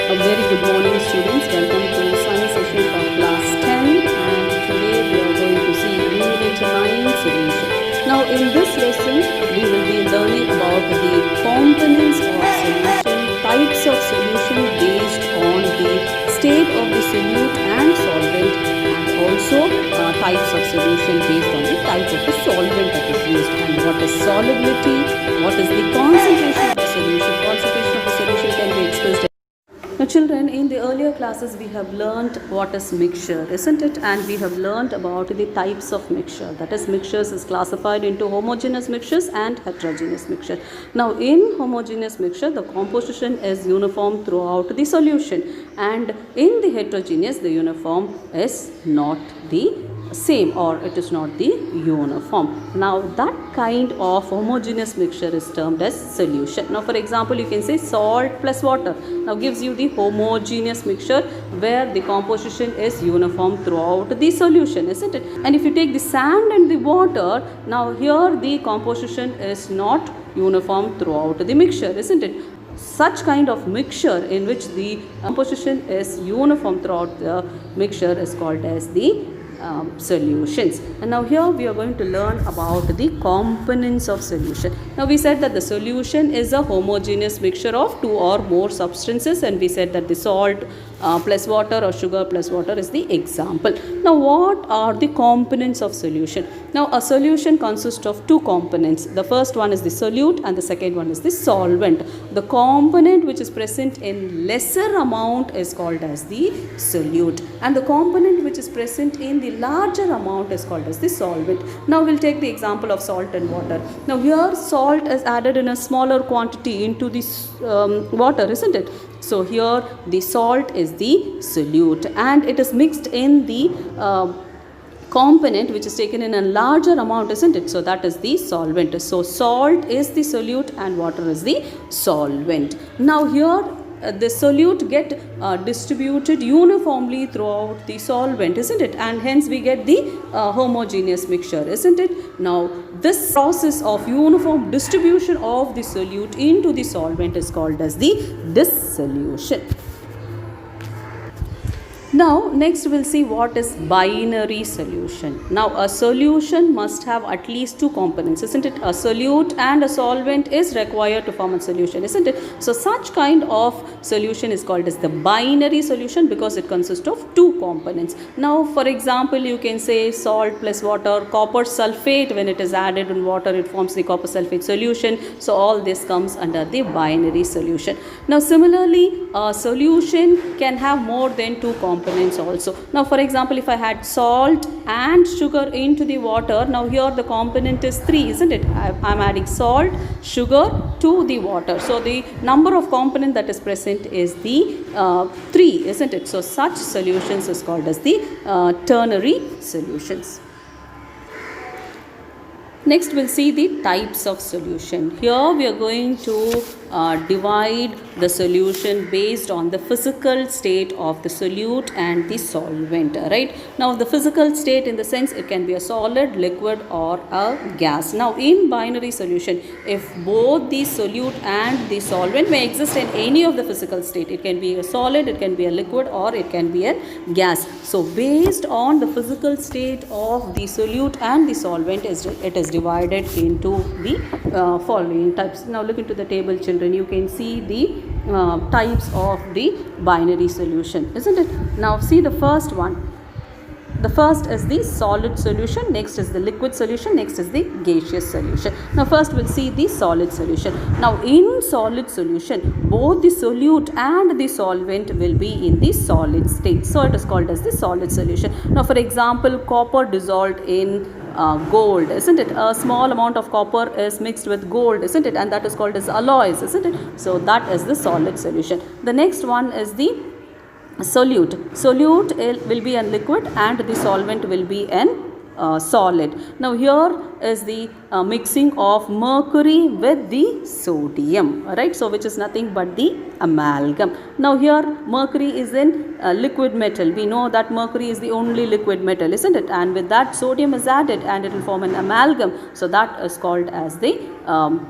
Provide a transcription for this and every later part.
A very good morning, students. Welcome to science session for class 10, and today we are going to see unit 9 solution. Now in this lesson we will be learning about the components of solution, types of solution based on the state of the solute and solvent, and also types of solution based on the type of the solvent that is used, and what is solubility, what is the concentration of the solution. Concentration of the solution can be expressed. Now children, in the earlier classes we have learnt what is mixture, isn't it? And we have learnt about the types of mixture. That is, mixtures is classified into homogeneous mixtures and heterogeneous mixture. Now in homogeneous mixture, the composition is uniform throughout the solution, and in the heterogeneous, the uniform is not the same, or it is not the uniform. Now that kind of homogeneous mixture is termed as solution. Now for example, you can say salt plus water now gives you the homogeneous mixture where the composition is uniform throughout the solution, isn't it? And if you take the sand and the water, now here the composition is not uniform throughout the mixture, isn't it? Such kind of mixture in which the composition is uniform throughout the mixture is called as the solutions. And now here we are going to learn about the components of solution. Now we said that the solution is a homogeneous mixture of two or more substances, and we said that the salt plus water or sugar plus water is the example. Now what are the components of solution? Now a solution consists of two components. The first one is the solute and the second one is the solvent. The component which is present in lesser amount is called as the solute, and the component which is present in the larger amount is called as the solvent. Now we'll take the example of salt and water. Now here salt is added in a smaller quantity into this water, isn't it? So here the salt is the solute, and it is mixed in the component which is taken in a larger amount, isn't it? So that is the solvent. So salt is the solute and water is the solvent. Now here the solute get distributed uniformly throughout the solvent, isn't it? And hence we get the homogeneous mixture, isn't it? Now this process of uniform distribution of the solute into the solvent is called as the dissolution. Now next we'll see what is binary solution. Now a solution must have at least two components, isn't it? A solute and a solvent is required to form a solution, isn't it? So such kind of solution is called as the binary solution because it consists of two components. Now for example, you can say salt plus water, copper sulfate, when it is added in water it forms the copper sulfate solution. So all this comes under the binary solution. Now similarly, a solution can have more than two components also. Now for example, if I had salt and sugar into the water, now here the component is 3, isn't it? I am adding salt, sugar to the water. So the number of component that is present is the 3, isn't it? So such solutions is called as the ternary solutions. Next we'll see the types of solution. Here we are going to divide the solution based on the physical state of the solute and the solvent, right? Now the physical state in the sense it can be a solid, liquid or a gas. Now in binary solution, if both the solute and the solvent may exist in any of the physical state, it can be a solid, it can be a liquid or it can be a gas. So based on the physical state of the solute and the solvent, it is divided into the following types. Now look into the table, children. You can see the types of the binary solution, isn't it? Now see the first one. The first is the solid solution, next is the liquid solution, next is the gaseous solution. Now first we'll see the solid solution. Now in solid solution, both the solute and the solvent will be in the solid state. So it is called as the solid solution. Now for example, copper dissolved in gold, isn't it? A small amount of copper is mixed with gold, isn't it? And that is called as alloys, isn't it? So that is the solid solution. The next one is the solute. Solute will be a liquid and the solvent will be an solid. Now here is the mixing of mercury with the sodium, right? So which is nothing but the amalgam. Now here mercury is in liquid metal. We know that mercury is the only liquid metal, isn't it? And with that sodium is added and it will form an amalgam. So that is called as the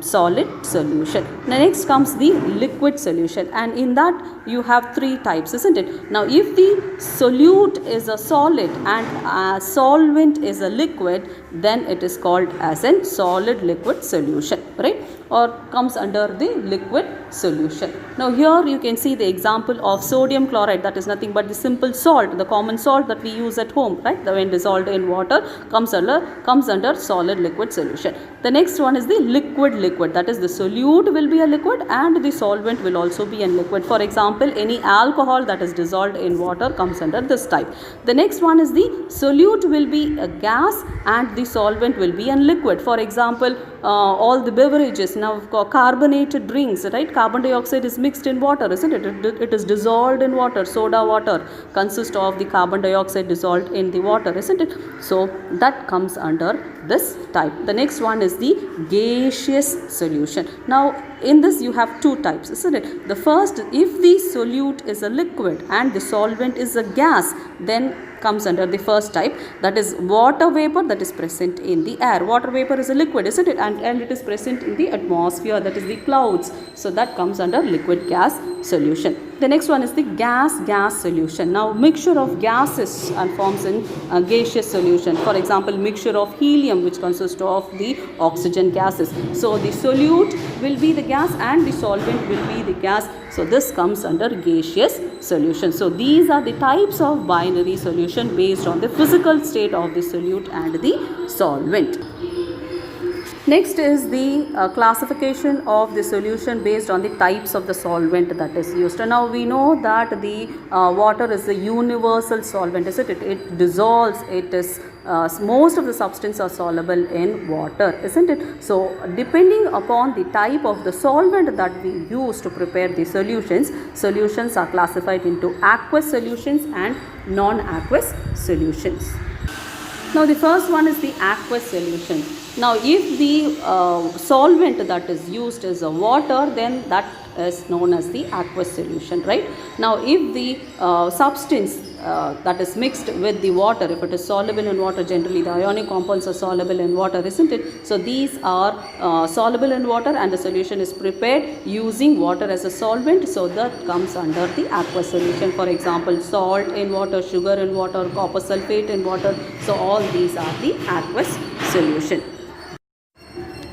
solid solution. Now next comes the liquid solution, and in that you have three types, isn't it? Now if the solute is a solid and solvent is a liquid, then it is called as a solid liquid solution, right? Or comes under the liquid solution. Now here you can see the example of sodium chloride, that is nothing but the simple salt, the common salt that we use at home, right? When dissolved in water comes under solid liquid solution. The next one is the liquid, that is the solute will be a liquid and the solvent will also be a liquid. For example, any alcohol that is dissolved in water comes under this type. The next one is the solute will be a gas and the solvent will be a liquid. For example, all the beverages, now carbonated drinks, right? Carbon dioxide is mixed in water, isn't it? It is dissolved in water. Soda water consists of the carbon dioxide dissolved in the water, isn't it? So that comes under this type. The next one is the gaseous solution. Now in this you have two types, isn't it? The first, if the solute is a liquid and the solvent is a gas, then comes under the first type, that is water vapor that is present in the air. Water vapor is a liquid, isn't it? And it is present in the atmosphere, that is the clouds. So that comes under liquid gas solution. The next one is the gas solution. Now mixture of gases and forms in a gaseous solution. For example, mixture of helium, which consists of the oxygen gases. So the solute will be the gas and the solvent will be the gas. So this comes under gaseous solution. So these are the types of binary solution based on the physical state of the solute and the solvent. Next is the classification of the solution based on the types of the solvent that is used. And now we know that the water is a universal solvent, isn't it? It dissolves, it is most of the substances are soluble in water, isn't it? So depending upon the type of the solvent that we use to prepare the solutions are classified into aqueous solutions and non-aqueous solutions. Now the first one is the aqueous solution. Now if the solvent that is used is a water, then that is known as the aqueous solution, right? Now if the substance that is mixed with the water, if it is soluble in water, generally the ionic compounds are soluble in water, isn't it? So these are soluble in water and the solution is prepared using water as a solvent, so that comes under the aqueous solution. For example, salt in water, sugar in water, copper sulfate in water. So all these are the aqueous solution.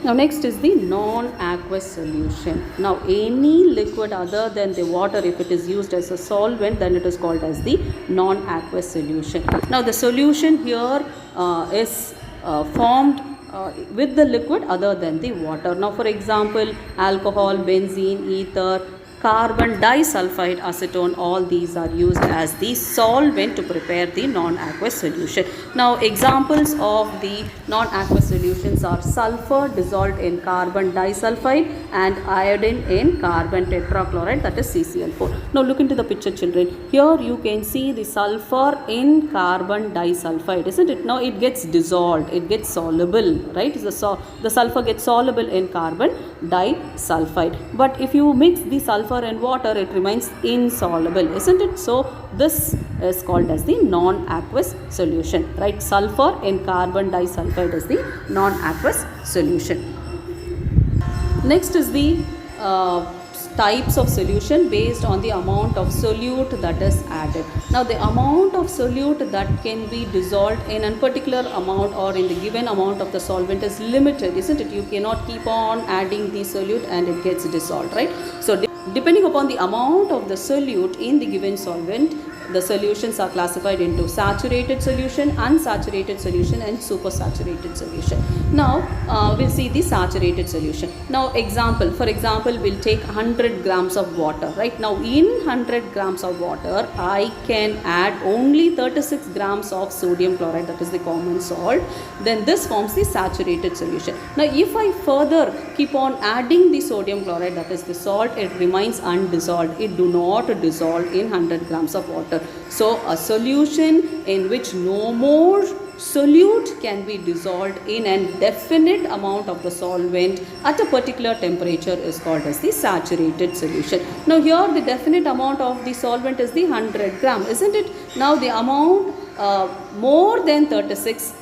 Now next is the non-aqueous solution. Now any liquid other than the water, if it is used as a solvent, then it is called as the non-aqueous solution. Now the solution here is formed with the liquid other than the water. Now for example, alcohol, benzene, ether, carbon disulfide, acetone, all these are used as the solvent to prepare the non-aqueous solution. Now examples of the non-aqueous solutions are sulfur dissolved in carbon disulfide and iodine in carbon tetrachloride, that is CCl4. Now look into the picture, children. Here you can see the sulfur in carbon disulfide, isn't it? Now it gets dissolved, it gets soluble, right? The sulfur gets soluble in carbon disulfide. But if you mix the sulfur and water, it remains insoluble, isn't it? So this is called as the non-aqueous solution, right? Sulfur in carbon disulfide is the non-aqueous solution. Next is the types of solution based on the amount of solute that is added. Now the amount of solute that can be dissolved in a particular amount or in the given amount of the solvent is limited, isn't it? You cannot keep on adding the solute and it gets dissolved, right? So depending upon the amount of the solute in the given solvent, the solutions are classified into saturated solution, unsaturated solution and supersaturated solution. Now we'll see the saturated solution. Now for example we'll take 100 grams of water, right? Now in 100 grams of water I can add only 36 grams of sodium chloride, that is the common salt. Then this forms the saturated solution. Now if I further keep on adding the sodium chloride, that is the salt, it remains undissolved. It do not dissolve in 100 grams of water. So a solution in which no more solute can be dissolved in a definite amount of the solvent at a particular temperature is called as the saturated solution. Now here the definite amount of the solvent is the 100 gram, isn't it? Now the amount more than 36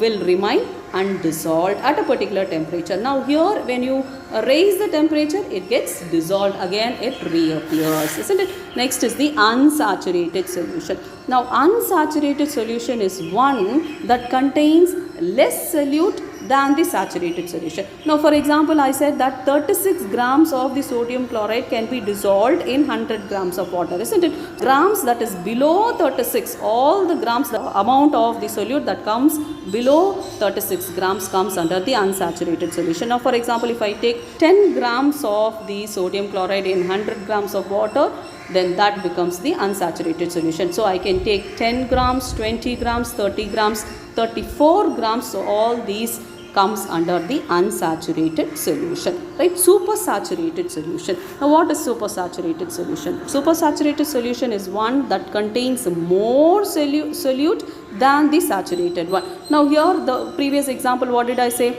will remain undissolved at a particular temperature. Now here when you raise the temperature, it gets dissolved again, it reappears, isn't it? Next is the unsaturated solution. Now unsaturated solution is one that contains less solute than the saturated solution. Now for example, I said that 36 grams of the sodium chloride can be dissolved in 100 grams of water, isn't it? Grams that is below 36, all the grams, the amount of the solute that comes below 36 grams comes under the unsaturated solution. Now for example, if I take 10 grams of the sodium chloride in 100 grams of water, then that becomes the unsaturated solution. So I can take 10 grams, 20 grams, 30 grams, 34 grams. So all these comes under the unsaturated solution, right? Supersaturated solution. Now what is supersaturated solution? Supersaturated solution is one that contains more solute than the saturated one. Now here the previous example, what did I say?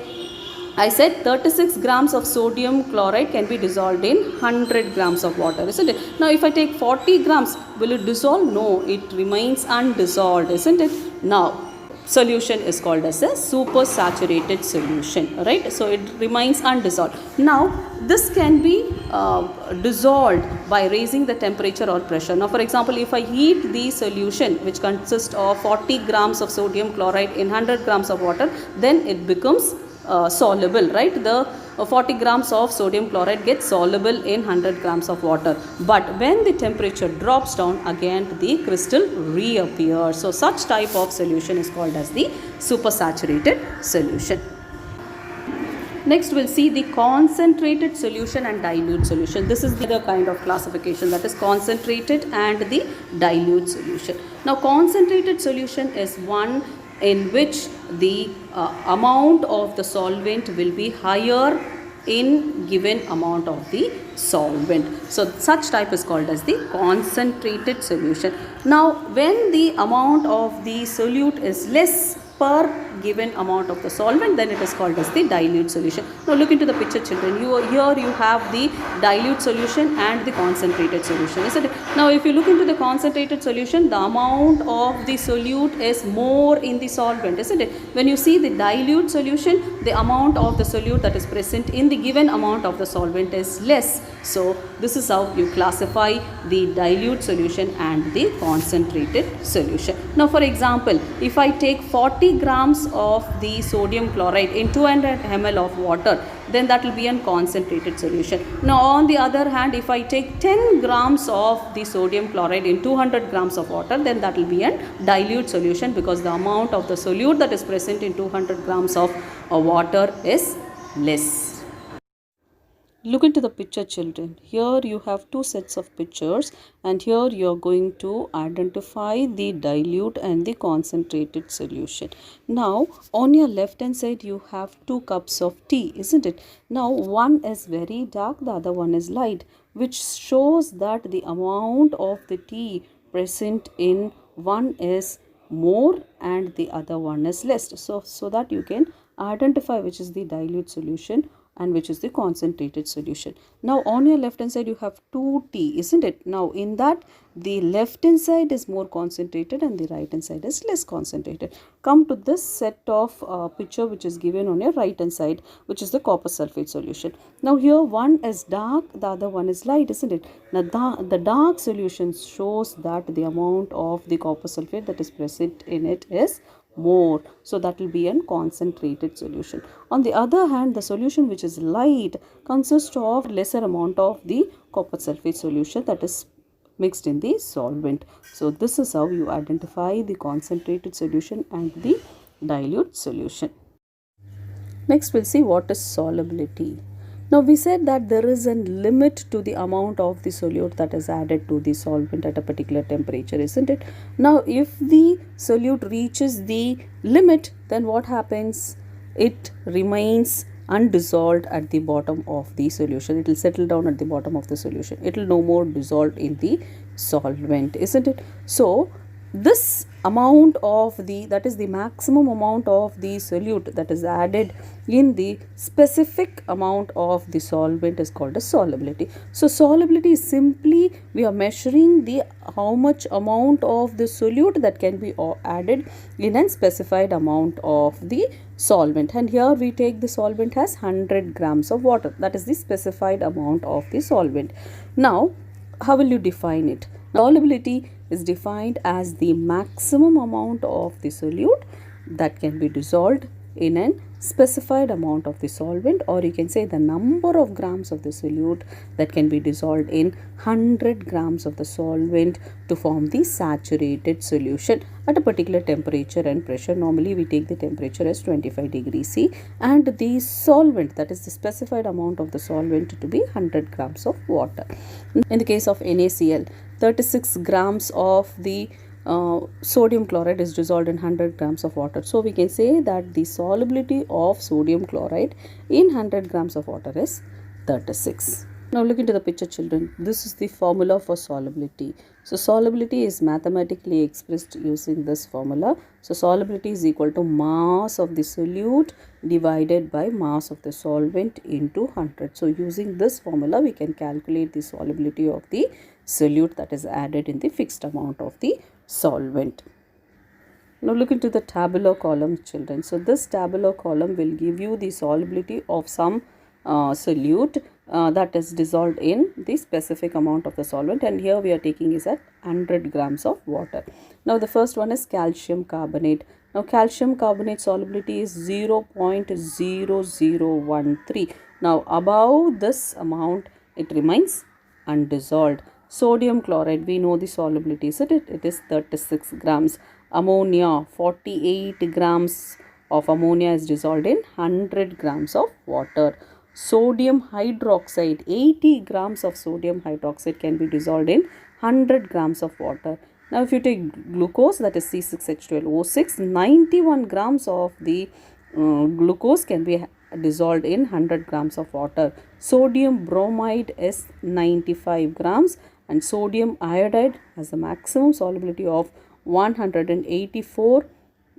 I said 36 grams of sodium chloride can be dissolved in 100 grams of water, isn't it? Now if I take 40 grams, will it dissolve? No, it remains undissolved, isn't it? Now solution is called as a supersaturated solution, right? So it remains undissolved. Now this can be dissolved by raising the temperature or pressure. Now for example, if I heat the solution which consists of 40 grams of sodium chloride in 100 grams of water, then it becomes soluble, right? The 40 grams of sodium chloride gets soluble in 100 grams of water. But when the temperature drops down, again the crystal reappears. So such type of solution is called as the supersaturated solution. Next we'll see the concentrated solution and dilute solution. This is the other kind of classification, that is concentrated and the dilute solution. Now concentrated solution is one in which the amount of the solvent will be higher in given amount of the solvent. So such type is called as the concentrated solution. Now when the amount of the solute is less per given amount of the solvent, then it is called as the dilute solution. Now look into the picture, children. Here you have the dilute solution and the concentrated solution, isn't it? Now if you look into the concentrated solution, the amount of the solute is more in the solvent, isn't it? When you see the dilute solution, the amount of the solute that is present in the given amount of the solvent is less. So this is how you classify the dilute solution and the concentrated solution. Now for example, if I take 40 grams of the sodium chloride in 200 ml of water, then that will be a concentrated solution. Now on the other hand, if I take 10 grams of the sodium chloride in 200 grams of water, then that will be a dilute solution, because the amount of the solute that is present in 200 grams of water is less. Look into the picture, children. Here you have two sets of pictures, and here you are going to identify the dilute and the concentrated solution. Now on your left hand side you have 2 cups of tea, isn't it? Now one is very dark, the other one is light, which shows that the amount of the tea present in one is more and the other one is less. So that you can identify which is the dilute solution and which is the concentrated solution. Now on your left hand side you have 2 tea, isn't it? Now in that the left hand side is more concentrated and the right hand side is less concentrated. Come to this set of picture which is given on your right hand side, which is the copper sulfate solution. Now here one is dark, the other one is light, isn't it? Now the dark solution shows that the amount of the copper sulfate that is present in it is more, so that will be a concentrated solution. On the other hand, the solution which is light consists of lesser amount of the copper sulfate solution that is mixed in the solvent. So this is how you identify the concentrated solution and the dilute solution. Next we'll see what is solubility. Now we said that there is a limit to the amount of the solute that is added to the solvent at a particular temperature, isn't it? Now if the solute reaches the limit, then what happens? It remains undissolved at the bottom of the solution. It will settle down at the bottom of the solution. It will no more dissolve in the solvent, isn't it? So this amount of the, that is the maximum amount of the solute that is added in the specific amount of the solvent is called as solubility. So solubility is simply we are measuring the how much amount of the solute that can be added in a specified amount of the solvent, and here we take the solvent as 100 grams of water, that is the specified amount of the solvent. Now how will you define it? Solubility is defined as the maximum amount of the solute that can be dissolved in a specified amount of the solvent, or you can say the number of grams of the solute that can be dissolved in 100 grams of the solvent to form the saturated solution at a particular temperature and pressure. Normally we take the temperature as 25 degrees C and the solvent, that is the specified amount of the solvent, to be 100 grams of water. In the case of NaCl, 36 grams of the sodium chloride is dissolved in 100 grams of water. So we can say that the solubility of sodium chloride in 100 grams of water is 36. Now look into the picture, children. This is the formula for solubility. So solubility is mathematically expressed using this formula. So solubility is equal to mass of the solute divided by mass of the solvent into 100. So using this formula we can calculate the solubility of the solute that is added in the fixed amount of the solvent. Now look into the tabular column, children. So this tabular column will give you the solubility of some solute that is dissolved in the specific amount of the solvent, and here we are taking is at 100 grams of water. Now the first one is calcium carbonate. Now calcium carbonate solubility is 0.0013. Now above this amount it remains undissolved. Sodium chloride, we know the solubility, is it is 36 grams. Ammonia, 48 grams of ammonia is dissolved in 100 grams of water. Sodium hydroxide, 80 grams of sodium hydroxide can be dissolved in 100 grams of water. Now if you take glucose, that is C6H12O6, 91 grams of the glucose can be dissolved in 100 grams of water. Sodium bromide is 95 grams and sodium iodide has a maximum solubility of 184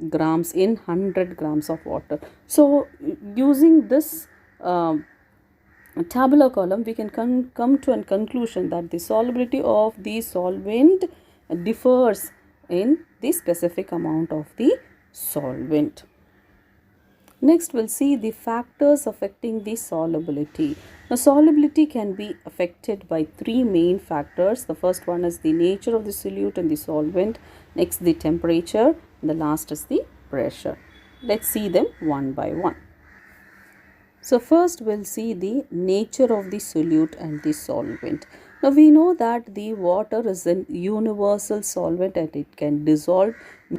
grams in 100 grams of water. So using this tabular column we can come to a conclusion that the solubility of the solvent differs in the specific amount of the solvent. Next we'll see the factors affecting the solubility. Now solubility can be affected by three main factors. The first one is the nature of the solute and the solvent, next the temperature, and the last is the pressure. Let's see them one by one. So first we'll see the nature of the solute and the solvent. Now we know that the water is a universal solvent and it can dissolve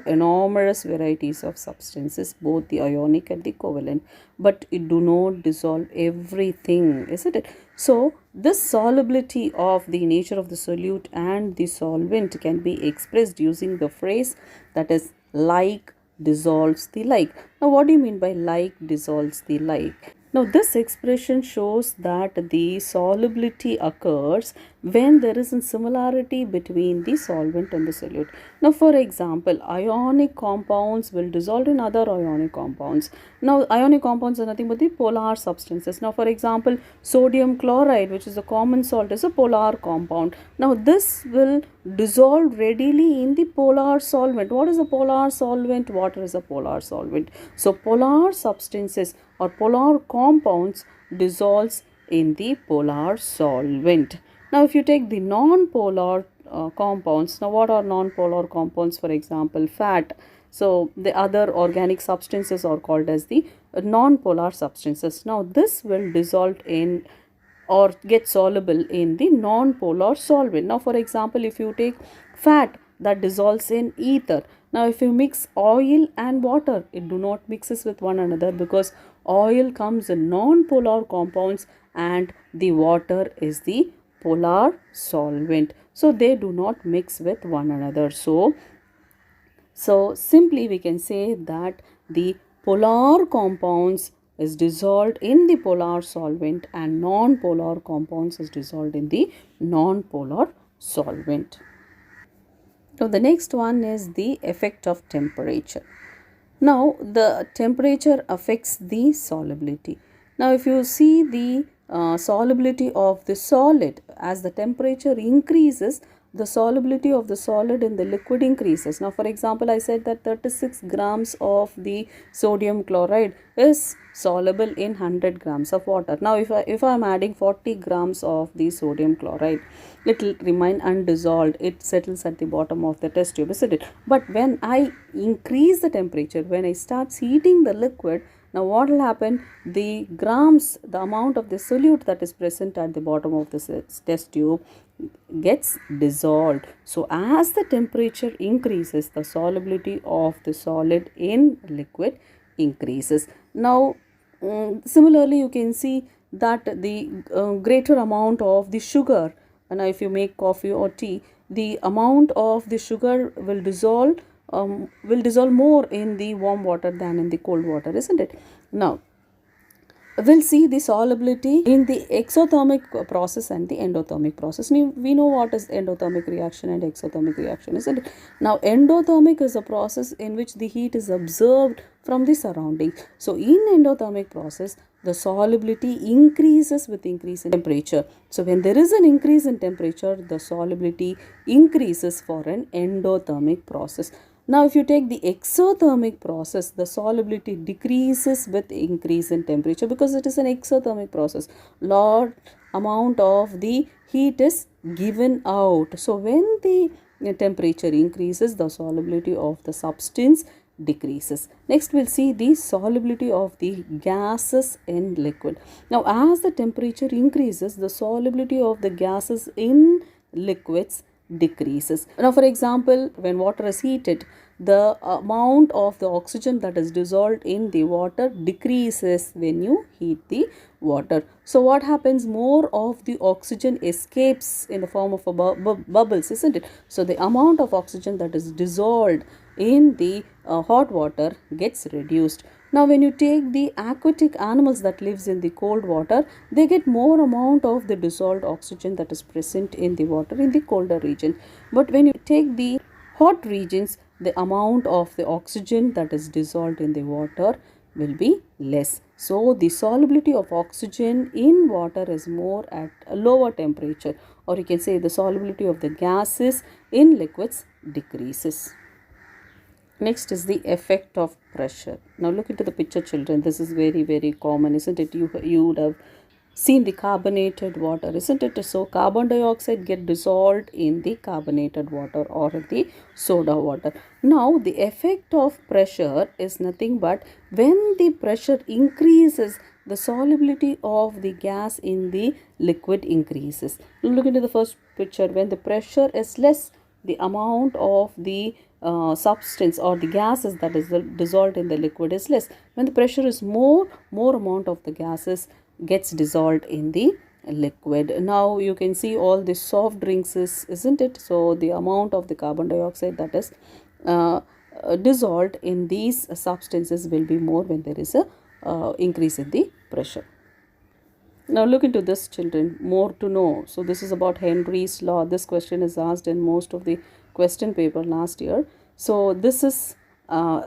enormous varieties of substances, both the ionic and the covalent, but it do not dissolve everything, isn't it? So this solubility of the nature of the solute and the solvent can be expressed using the phrase that is like dissolves the like. Now what do you mean by like dissolves the like? Now this expression shows that the solubility occurs when there is a similarity between the solvent and the solute. Now for example, ionic compounds will dissolve in other ionic compounds. Now ionic compounds are nothing but the polar substances. Now for example, sodium chloride, which is a common salt, is a polar compound. Now this will dissolve readily in the polar solvent. What is a polar solvent? Water is a polar solvent. So polar substances or polar compounds dissolves in the polar solvent. Now if you take the non-polar compounds, now what are non-polar compounds? For example, fat. So the other organic substances are called as the non-polar substances. Now this will dissolve in or get soluble in the non-polar solvent. Now for example, if you take fat, that dissolves in ether. Now if you mix oil and water, it do not mixes with one another because oil comes in non-polar compounds and the water is the polar solvent. So they do not mix with one another. So simply we can say that the polar compounds is dissolved in the polar solvent and non-polar compounds is dissolved in the non-polar solvent. Now the next one is the effect of temperature. Now the temperature affects the solubility. Now if you see the solubility of the solid, as the temperature increases, the solubility of the solid in the liquid increases. Now for example, I said that 36 grams of the sodium chloride is soluble in 100 grams of water. Now if I am adding 40 grams of the sodium chloride, it will remain undissolved. It settles at the bottom of the test tube, isn't it? But when I increase the temperature, when I start heating the liquid, now what will happen? The grams, the amount of the solute that is present at the bottom of the test tube gets dissolved. So as the temperature increases, the solubility of the solid in liquid increases. Now similarly, you can see that the greater amount of the sugar, and if you make coffee or tea, the amount of the sugar will dissolve more in the warm water than in the cold water, isn't it? Now we'll see the solubility in the exothermic process and the endothermic process. We know what is endothermic reaction and exothermic reaction, isn't it? Now endothermic is a process in which the heat is absorbed from the surroundings. So in endothermic process, the solubility increases with increase in temperature. So when there is an increase in temperature, the solubility increases for an endothermic process. Now if you take the exothermic process, the solubility decreases with increase in temperature because it is an exothermic process. Large amount of the heat is given out. So when the temperature increases, the solubility of the substance decreases. Next we'll see the solubility of the gases in liquid. Now as the temperature increases, the solubility of the gases in liquids decreases. Now for example, when water is heated, the amount of the oxygen that is dissolved in the water decreases when you heat the water. So what happens? More of the oxygen escapes in the form of a bubbles, isn't it? So the amount of oxygen that is dissolved in the hot water gets reduced. Now when you take the aquatic animals that lives in the cold water, they get more amount of the dissolved oxygen that is present in the water in the colder region. But when you take the hot regions, the amount of the oxygen that is dissolved in the water will be less. So the solubility of oxygen in water is more at a lower temperature, or you can say the solubility of the gases in liquids decreases. Next is the effect of pressure. Now look into the picture, children. This is very common, isn't it? You would have seen the carbonated water, isn't it? So carbon dioxide get dissolved in the carbonated water or the soda water. Now the effect of pressure is nothing but when the pressure increases, the solubility of the gas in the liquid increases. Look into the first picture. When the pressure is less, the amount of the substance or the gases that is dissolved in the liquid is less. When the pressure is more amount of the gases gets dissolved in the liquid. Now you can see all the soft drinks isn't it? So the amount of the carbon dioxide that is dissolved in these substances will be more when there is a increase in the pressure. Now look into this, children. More to know. So this is about Henry's law. This question is asked in most of the question paper last year. So this is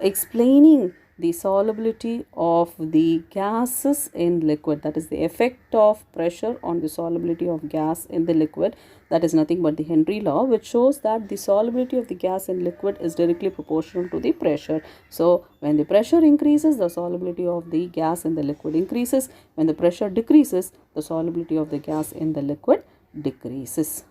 explaining the solubility of the gases in liquid. That is the effect of pressure on the solubility of gas in the liquid. That is nothing but the Henry law, which shows that the solubility of the gas in liquid is directly proportional to the pressure. So when the pressure increases, the solubility of the gas in the liquid increases. When the pressure decreases, the solubility of the gas in the liquid decreases.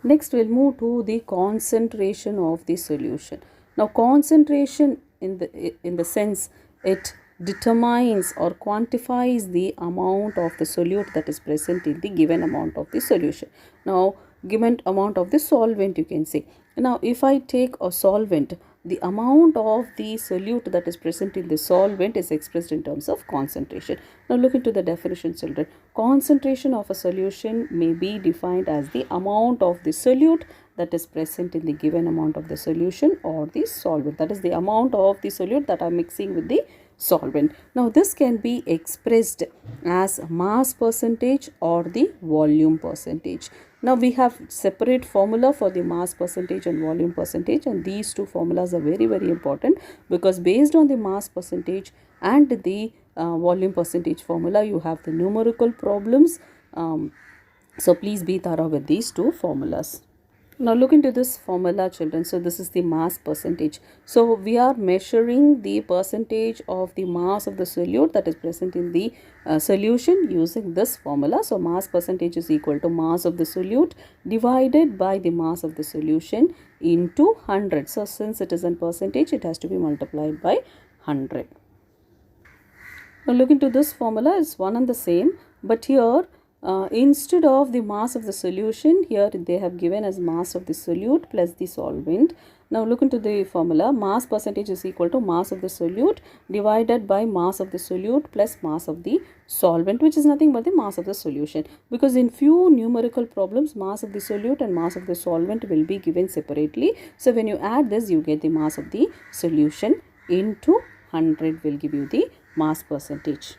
Next we'll move to the concentration of the solution. Now concentration in the sense it determines or quantifies the amount of the solute that is present in the given amount of the solution. Now given amount of the solvent, you can say. Now if I take a solvent, the amount of the solute that is present in the solvent is expressed in terms of concentration. Now look into the definition, children. Concentration of a solution may be defined as the amount of the solute that is present in the given amount of the solution or the solvent. That is the amount of the solute that I am mixing with the solvent. Now this can be expressed as mass percentage or the volume percentage. Now we have separate formula for the mass percentage and volume percentage, and these two formulas are very important, because based on the mass percentage and the volume percentage formula, you have the numerical problems. So please be thorough with these two formulas. Now look into this formula, children. So this is the mass percentage. So we are measuring the percentage of the mass of the solute that is present in the solution using this formula. So mass percentage is equal to mass of the solute divided by the mass of the solution into 100. So since it is in percentage, it has to be multiplied by 100. Now look into this formula. It's one and the same, but here instead of the mass of the solution, here they have given as mass of the solute plus the solvent. Now look into the formula. Mass percentage is equal to mass of the solute divided by mass of the solute plus mass of the solvent, which is nothing but the mass of the solution, because in few numerical problems mass of the solute and mass of the solvent will be given separately. So when you add this, you get the mass of the solution into 100 will give you the mass percentage.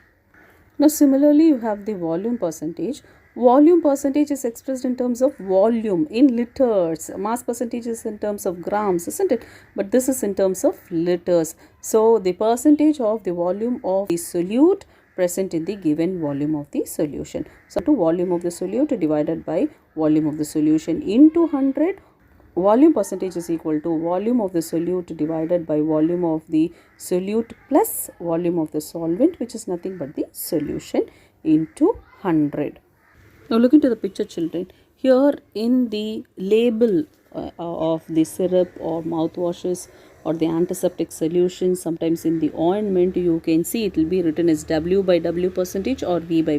Now similarly, you have the volume percentage. Volume percentage is expressed in terms of volume in liters. Mass percentage is in terms of grams, isn't it? But this is in terms of liters. So the percentage of the volume of the solute present in the given volume of the solution. So to volume of the solute divided by volume of the solution into 100. Volume percentage is equal to volume of the solute divided by volume of the solute plus volume of the solvent, which is nothing but the solution, into 100. Now look into the picture, children. Here in the label of the syrup or mouthwashes or the antiseptic solution, sometimes in the ointment, you can see it will be written as W by W percentage or V by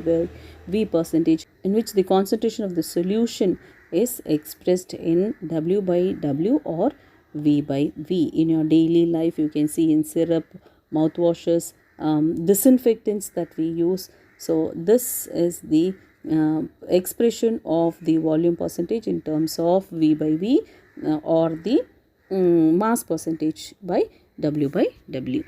V percentage, in which the concentration of the solution is expressed in W by W or V by V. In your daily life, you can see in syrup, mouthwashes, disinfectants that we use. So this is the expression of the volume percentage in terms of V by V or the mass percentage by W by W.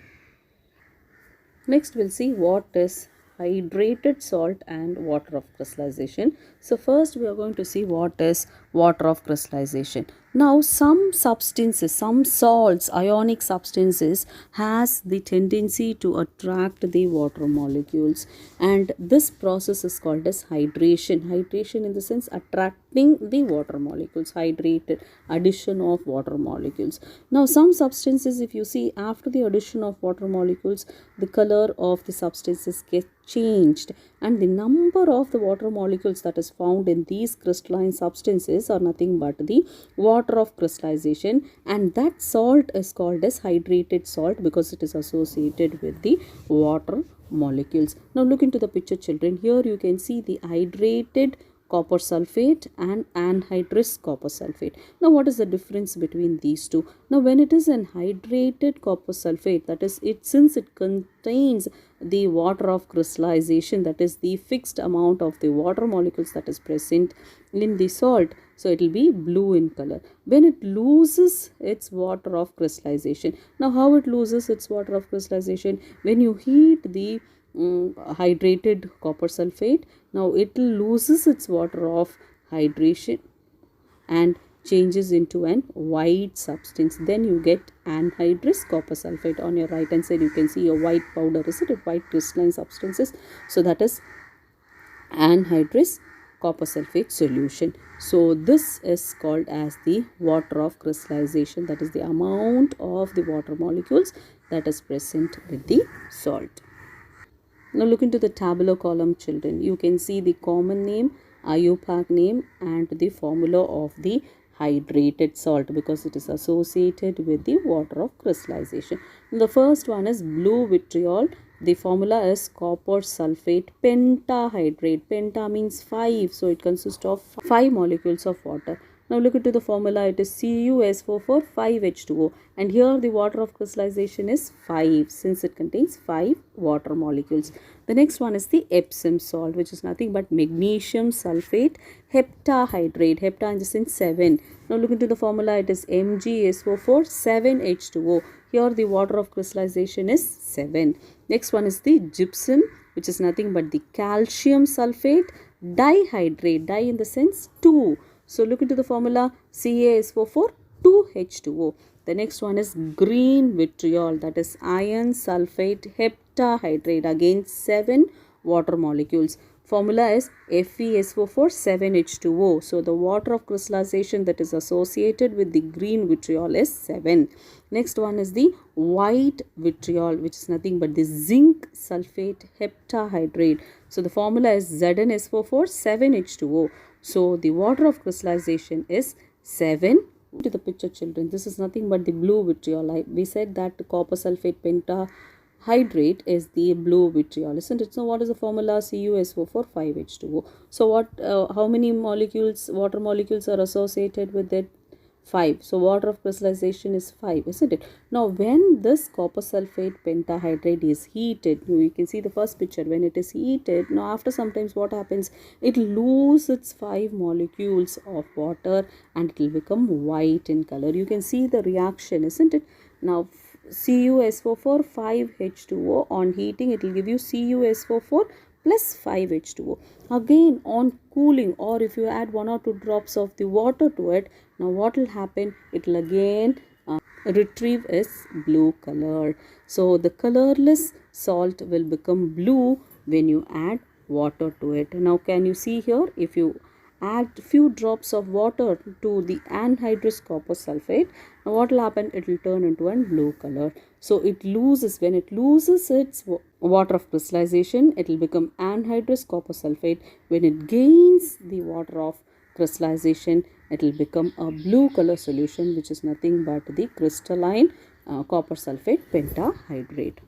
Next we'll see what is hydrated salt and water of crystallization. So first we are going to see what is water of crystallization. Now some substances, some salts, ionic substances has the tendency to attract the water molecules, and this process is called as hydration. Hydration in the sense attracting the water molecules, hydrated, addition of water molecules. Now some substances, if you see, after the addition of water molecules, the color of the substances gets changed, and the number of the water molecules that is found in these crystalline substances are nothing but the water of crystallization, and that salt is called as hydrated salt because it is associated with the water molecules. Now look into the picture, children. Here you can see the hydrated copper sulfate and anhydrous copper sulfate. Now what is the difference between these two? Now when it is an hydrated copper sulfate, that is, it since it contains the water of crystallization, that is the fixed amount of the water molecules that is present in the salt, so it will be blue in color. When it loses its water of crystallization, now how it loses its water of crystallization? When you heat the hydrated copper sulfate, now it loses its water of hydration and changes into an white substance. Then you get anhydrous copper sulfate. On your right hand side you can see a white powder, is it, a white crystalline substances? So that is anhydrous copper sulfate solution. So this is called as the water of crystallization, that is the amount of the water molecules that is present with the salt. Now look into the tabular column, children. You can see the common name, IUPAC name, and the formula of the hydrated salt because it is associated with the water of crystallization. The first one is blue vitriol. The formula is copper sulfate pentahydrate. Penta means 5, so it consists of 5 molecules of water. Now look into the formula. It is CuSO4 5H2O, and here the water of crystallization is 5 since it contains 5 water molecules. The next one is the Epsom salt, which is nothing but magnesium sulfate heptahydrate. Hepta in the sense 7. Now look into the formula. It is MgSO4 7H2O. Here the water of crystallization is 7. Next one is the gypsum, which is nothing but the calcium sulfate. dihydrate. Di in the sense 2. So look into the formula, CaSO4 2H2O. The next one is green vitriol, that is iron sulfate heptahydrate. Again 7 water molecules. Formula is FeSO4 7H2O. So the water of crystallization that is associated with the green vitriol is 7. Next one is the white vitriol, which is nothing but the zinc sulfate heptahydrate. So the formula is ZnSO4 7H2O. So the water of crystallization is 7. To the picture, children, this is nothing but the blue vitriol. We said that copper sulfate pentahydrate is the blue vitriol, isn't it? So what is the formula? CuSO4 5H2O. So what how many molecules, water molecules, are associated with it? 5. So water of crystallization is 5, isn't it? Now when this copper sulfate pentahydrate is heated, you can see the first picture. When it is heated, now after sometimes what happens, it loses its 5 molecules of water and it will become white in color. You can see the reaction, isn't it? Now CuSO4 5H2O, on heating it will give you CuSO4 plus 5H2O. Again on cooling, or if you add 1 or 2 drops of the water to it, now what will happen? It will again retrieve its blue color. So the colorless salt will become blue when you add water to it. Now can you see here, if you add few drops of water to the anhydrous copper sulfate, now what will happen? It will turn into a blue color. So it loses, when it loses its water of crystallization, it will become anhydrous copper sulfate. When it gains the water of crystallization, it will become a blue color solution, which is nothing but the crystalline copper sulfate pentahydrate.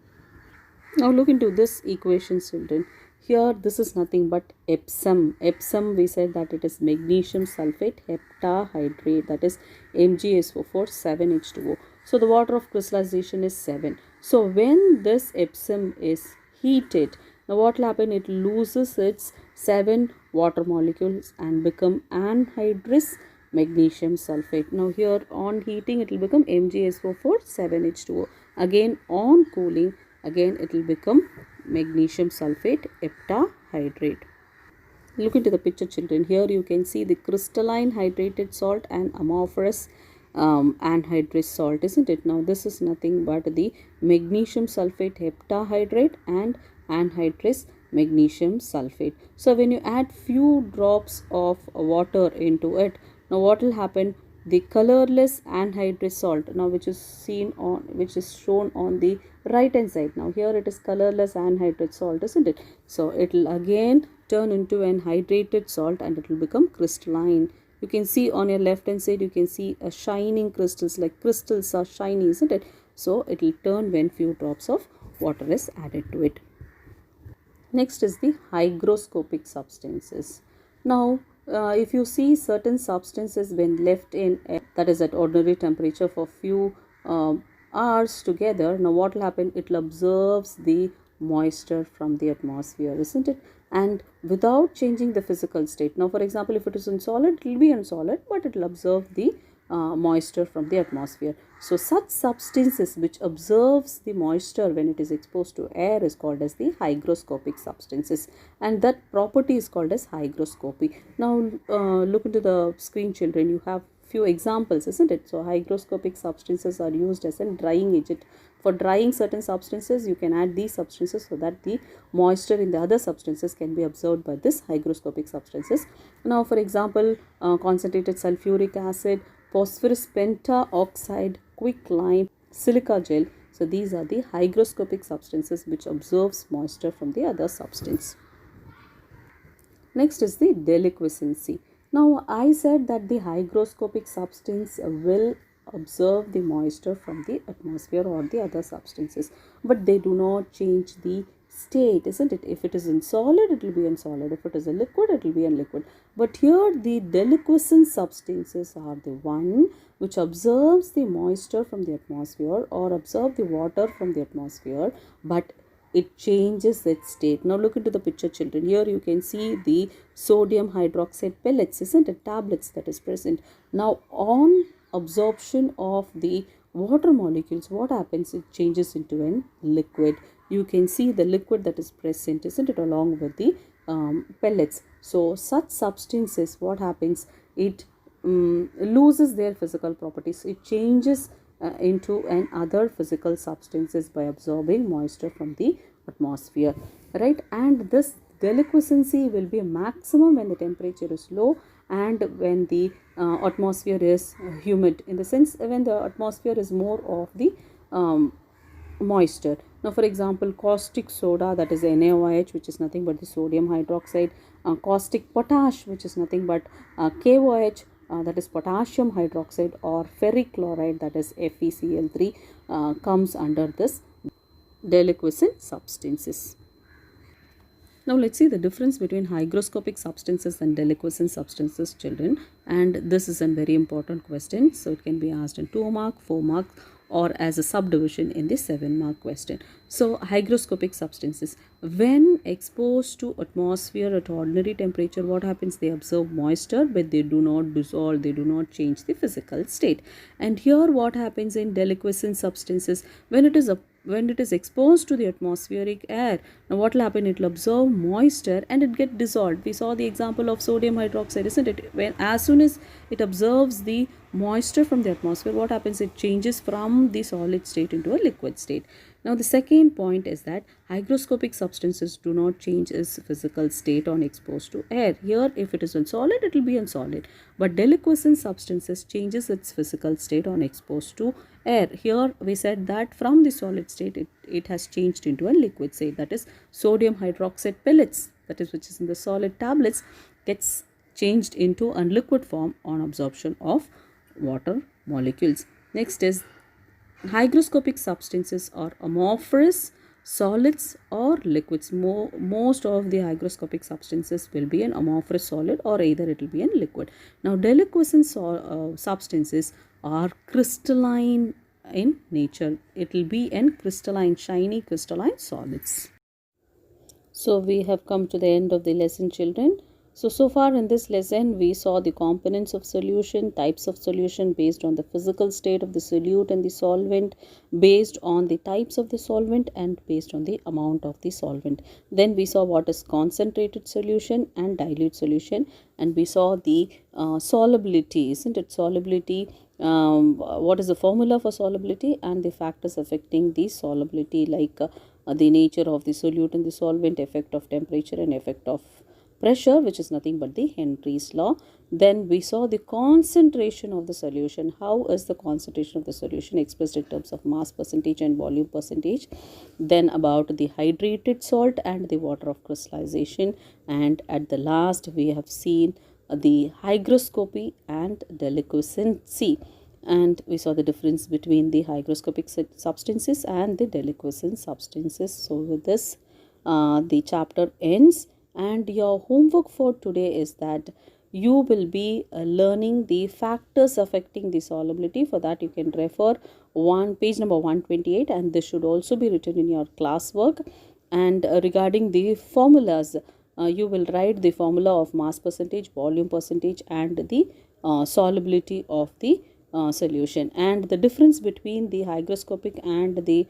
Now look into this equation, children. Here this is nothing but Epsom. Epsom, we said that it is magnesium sulfate heptahydrate, that is MgSO4 7H2O. So the water of crystallization is 7. So when this Epsom is heated, now what will happen? It loses its 7 water molecules and become anhydrous magnesium sulfate. Now here on heating it will become MgSO4 7H2O. Again on cooling, again it will become magnesium sulfate heptahydrate. Look into the picture, children. Here you can see the crystalline hydrated salt and amorphous anhydrous salt, isn't it? Now this is nothing but the magnesium sulfate heptahydrate and anhydrous magnesium sulfate. So when you add few drops of water into it, now what will happen? The colorless anhydrous salt, now which is shown on the right hand side. Now here it is colorless anhydrous salt, isn't it? So it will again turn into an hydrated salt and it will become crystalline. You can see on your left hand side, you can see a shining crystals, like crystals are shiny, isn't it? So it will turn when few drops of water is added to it. Next is the hygroscopic substances. Now if you see certain substances when left in air, that is at ordinary temperature for few hours together, now what will happen? It will absorb the moisture from the atmosphere, isn't it? And without changing the physical state. Now for example, if it is in solid, it will be in solid, but it will absorb the moisture from the atmosphere. So such substances which absorbs the moisture when it is exposed to air is called as the hygroscopic substances, and that property is called as hygroscopy. Now look into the screen, children. You have few examples, isn't it? So hygroscopic substances are used as a drying agent. For drying certain substances, you can add these substances so that the moisture in the other substances can be absorbed by this hygroscopic substances. Now for example, concentrated sulfuric acid, phosphorus pentaoxide, quicklime, silica gel. So these are the hygroscopic substances which absorbs moisture from the other substance. Next is the deliquescency. Now I said that the hygroscopic substance will observe the moisture from the atmosphere or the other substances, but they do not change the state, isn't it? If it is in solid, it will be in solid. If it is a liquid, it will be in liquid. But here the deliquescent substances are the one which absorbs the moisture from the atmosphere or absorb the water from the atmosphere, but it changes its state. Now look into the picture, children. Here you can see the sodium hydroxide pellets, isn't it? Tablets that is present. Now on absorption of the water molecules, what happens? It changes into a liquid. You can see the liquid that is present, isn't it, along with the pellets. So such substances, what happens, it loses their physical properties, it changes into an other physical substances by absorbing moisture from the atmosphere, right? And this deliquescency will be maximum when the temperature is low and when the atmosphere is humid, in the sense when the atmosphere is more of the moisture. Now for example, caustic soda, that is NaOH, which is nothing but the sodium hydroxide, caustic potash, which is nothing but KOH, that is potassium hydroxide, or ferric chloride, that is FeCl3, comes under this deliquescent substances. Now let's see the difference between hygroscopic substances and deliquescent substances, children. And this is a very important question. So it can be asked in 2 mark, 4 mark, or as a subdivision in the 7 mark question. So hygroscopic substances, when exposed to atmosphere at ordinary temperature, what happens? They absorb moisture, but they do not dissolve, they do not change the physical state. And here what happens in deliquescent substances, when it is exposed to the atmospheric air, now what will happen? It will absorb moisture and it get dissolved. We saw the example of sodium hydroxide, isn't it? When as soon as it absorbs the moisture from the atmosphere, what happens? It changes from the solid state into a liquid state. Now the second point is that hygroscopic substances do not change its physical state on exposed to air. Here if it is on solid, it will be on solid, but deliquescent substances changes its physical state on exposed to air. Here we said that from the solid state it has changed into a liquid state, that is sodium hydroxide pellets, that is which is in the solid tablets, gets changed into a liquid form on absorption of water molecules. Next is hygroscopic substances are amorphous solids or liquids. Most of the hygroscopic substances will be an amorphous solid, or either it will be a liquid. Now deliquescent substances are crystalline in nature. It will be in crystalline, shiny crystalline solids. So we have come to the end of the lesson, children. So far in this lesson, we saw the components of solution, types of solution based on the physical state of the solute and the solvent, based on the types of the solvent, and based on the amount of the solvent. Then we saw what is concentrated solution and dilute solution, and we saw the solubility, isn't it? Solubility, what is the formula for solubility and the factors affecting the solubility, like the nature of the solute and the solvent, effect of temperature and effect of pressure, which is nothing but the Henry's law. Then we saw the concentration of the solution. How is the concentration of the solution expressed in terms of mass percentage and volume percentage? Then about the hydrated salt and the water of crystallization. And at the last, we have seen the hygroscopy and deliquescency. And we saw the difference between the hygroscopic substances and the deliquescent substances. So with this, the chapter ends. And your homework for today is that you will be learning the factors affecting the solubility. For that, you can refer page number 128, and this should also be written in your classwork. And regarding the formulas, you will write the formula of mass percentage, volume percentage, and the solubility of the solution. And the difference between the hygroscopic and the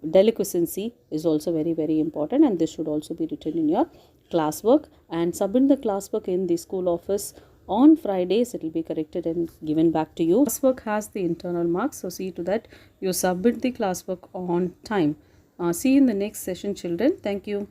deliquescency is also very important, and this should also be written in your classwork. And submit the classwork in the school office on Fridays. It will be corrected and given back to you. Classwork has the internal marks, so see to that you submit the classwork on time. See you in the next session, children. Thank you.